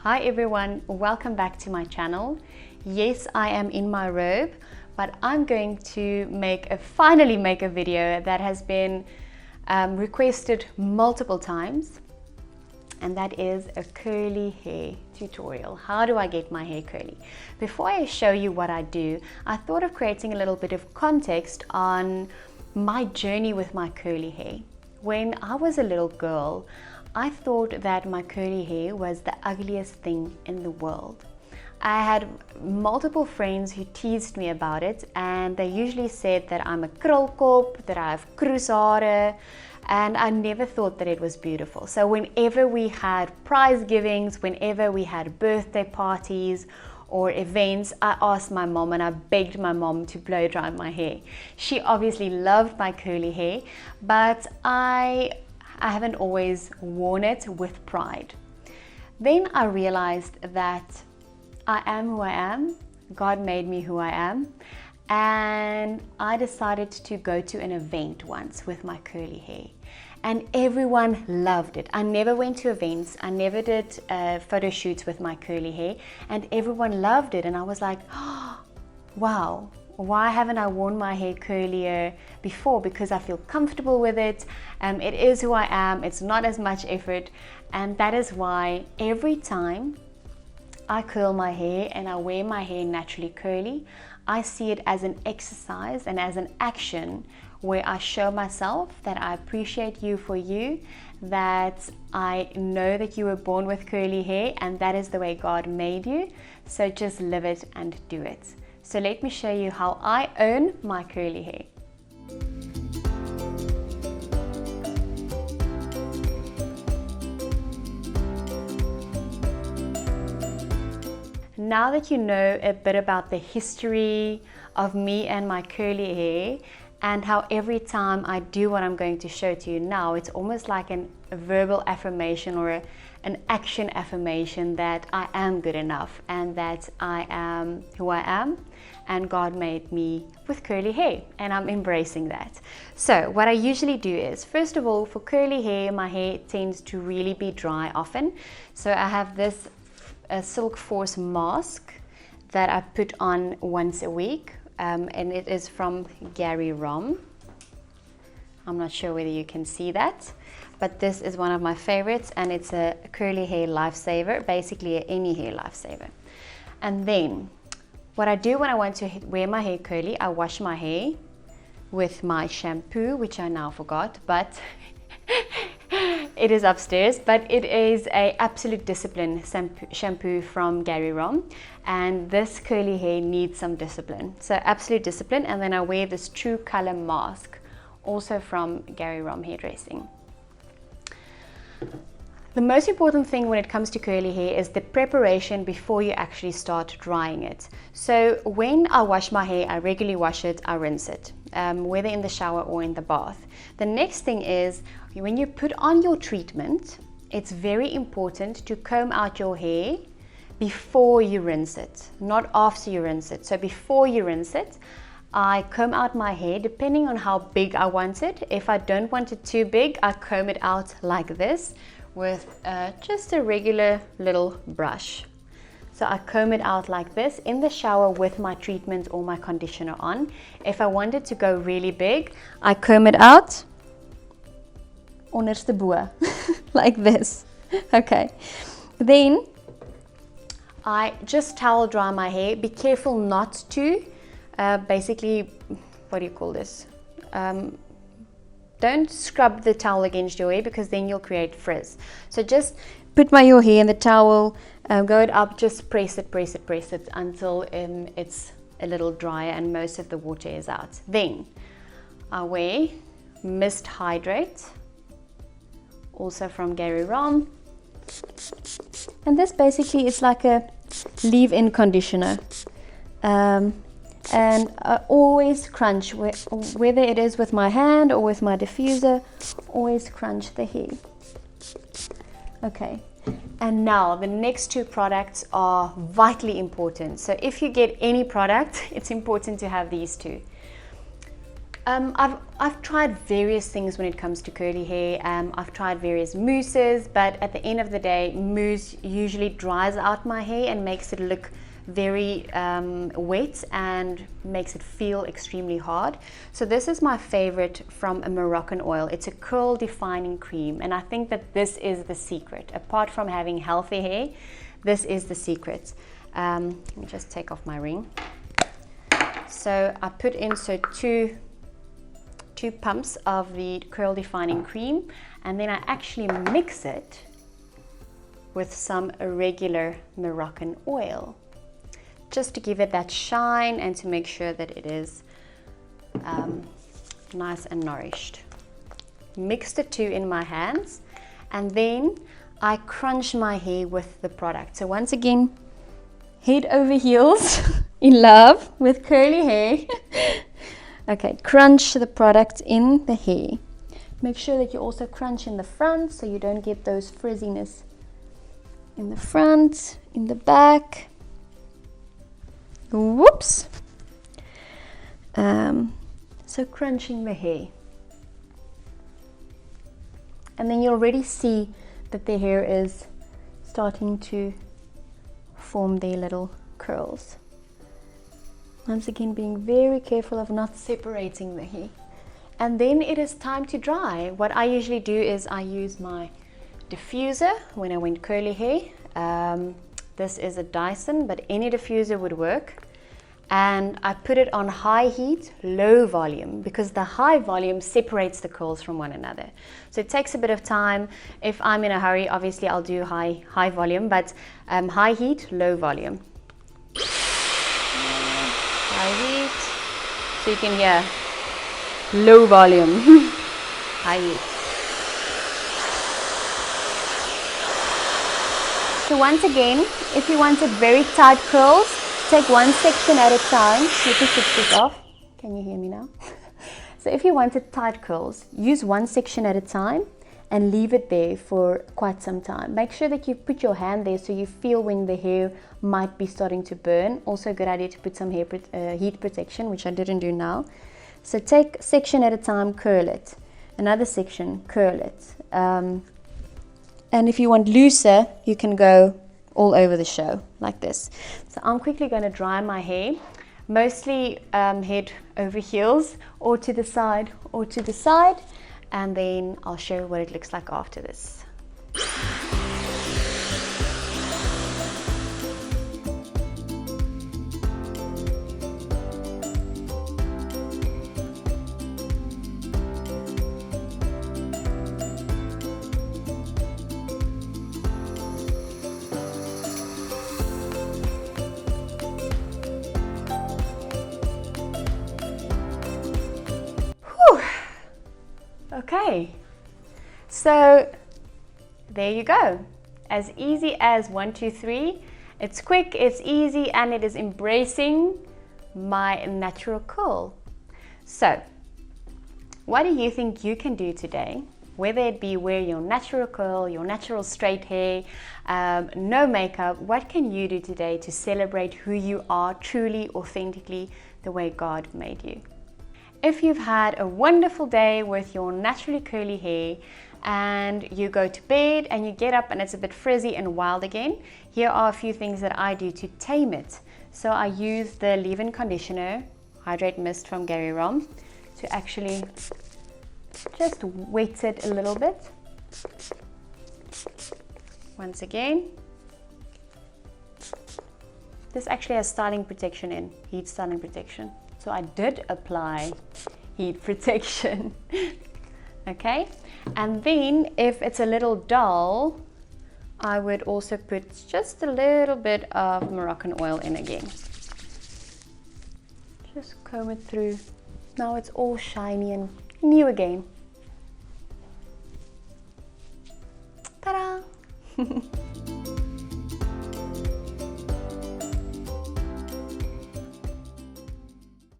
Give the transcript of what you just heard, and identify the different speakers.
Speaker 1: Hi everyone, welcome back to my channel. Yes, I am in my robe, but I'm going to finally make a video that has been requested multiple times, and that is a curly hair tutorial. How do I get my hair curly? Before I show you what I do, I thought of creating a little bit of context on my journey with my curly hair. When I was a little girl, I thought that my curly hair was the ugliest thing in the world. I had multiple friends who teased me about it, and they usually said that I'm a krulkop, that I have kroeshare, and I never thought that it was beautiful. So whenever we had prize givings, whenever we had birthday parties or events, I asked my mom and I begged my mom to blow dry my hair. She obviously loved my curly hair, but I haven't always worn it with pride. Then I realized that I am who I am. God made me who I am. And I decided to go to an event once with my curly hair. And everyone loved it. I never went to events. I never did photo shoots with my curly hair. And everyone loved it. And I was like, oh, wow. Why haven't I worn my hair curlier before? Because I feel comfortable with it. It is who I am. It's not as much effort. And that is why every time I curl my hair and I wear my hair naturally curly, I see it as an exercise and as an action where I show myself that I appreciate you for you, that I know that you were born with curly hair and that is the way God made you. So just live it and do it. So let me show you how I own my curly hair. Now that you know a bit about the history of me and my curly hair, and how every time I do what I'm going to show to you now, it's almost like a verbal affirmation or an action affirmation that I am good enough and that I am who I am, and God made me with curly hair, and I'm embracing that. So what I usually do is, first of all, for curly hair, my hair tends to really be dry often. So I have this Silk Force mask that I put on once a week, and it is from Gary Rom. I'm not sure whether you can see that, but this is one of my favorites, and it's a curly hair lifesaver, basically any hair lifesaver. And then what I do when I want to wear my hair curly, I wash my hair with my shampoo, which I now forgot, but it is upstairs, but it is a Absolute Discipline shampoo from Gary Rom, and this curly hair needs some discipline. So Absolute Discipline, and then I wear this True Color mask, also from Gary Rom Hairdressing. The most important thing when it comes to curly hair is the preparation before you actually start drying it. So when I wash my hair, I regularly wash it, I rinse it, whether in the shower or in the bath. The next thing is, when you put on your treatment, it's very important to comb out your hair before you rinse it, not after you rinse it. So before you rinse it, I comb out my hair depending on how big I want it. If I don't want it too big, I comb it out like this with just a regular little brush. So I comb it out like this in the shower with my treatment or my conditioner on. If I want it to go really big, I comb it out onderste bo, like this. Okay. Then I just towel dry my hair. Be careful not to, basically, what do you call this? Don't scrub the towel against your hair, because then you'll create frizz. So just put your hair in the towel, go it up, just press it until it's a little drier and most of the water is out. Then I wear Mist Hydrate, also from Gary Rom. And this basically is like a leave-in conditioner. And I always crunch, whether it is with my hand or with my diffuser, always crunch the hair. Okay, and now the next two products are vitally important. So if you get any product, it's important to have these two. I've tried various things when it comes to curly hair. I've tried various mousses, but at the end of the day, mousse usually dries out my hair and makes it look very wet and makes it feel extremely hard. So this is my favorite from a Moroccan oil. It's a curl defining cream, and I think that this is the secret. Apart from having healthy hair, this is the secret. Let me just take off my ring. So I put in two pumps of the curl defining cream, and then I actually mix it with some regular Moroccan oil, just to give it that shine and to make sure that it is nice and nourished. Mix the two in my hands, and then I crunch my hair with the product. So once again, head over heels in love with curly hair. Okay, crunch the product in the hair. Make sure that you also crunch in the front so you don't get those frizziness in the front, in the back. Whoops. So crunching the hair. And then you already see that the hair is starting to form their little curls. Once again, being very careful of not separating the hair. And then it is time to dry. What I usually do is I use my diffuser when I want curly hair. This is a Dyson, but any diffuser would work. And I put it on high heat, low volume, because the high volume separates the curls from one another. So it takes a bit of time. If I'm in a hurry, obviously I'll do high volume, but high heat, low volume. High heat, so you can hear low volume, high heat. So once again, if you wanted very tight curls, take one section at a time. Let me switch this off. Can you hear me now? So if you wanted tight curls, use one section at a time and leave it there for quite some time. Make sure that you put your hand there so you feel when the hair might be starting to burn. Also a good idea to put some heat protection, which I didn't do now. So take section at a time, curl it. Another section, curl it. And if you want looser, you can go all over the show like this. So I'm quickly going to dry my hair, mostly head over heels, or to the side, or to the side. And then I'll show you what it looks like after this. Okay, so there you go. As easy as 1, 2, 3. It's quick, it's easy, and it is embracing my natural curl. So, what do you think you can do today? Whether it be wear your natural curl, your natural straight hair, no makeup, what can you do today to celebrate who you are truly, authentically, the way God made you? If you've had a wonderful day with your naturally curly hair and you go to bed and you get up and it's a bit frizzy and wild again, here are a few things that I do to tame it. So I use the leave-in conditioner, Hydrate Mist from Gary Rom, to actually just wet it a little bit. Once again, this actually has styling protection in, heat styling protection. So I did apply heat protection. Okay, and then if it's a little dull, I would also put just a little bit of Moroccan oil in again. Just comb it through. Now it's all shiny and new again. Ta-da!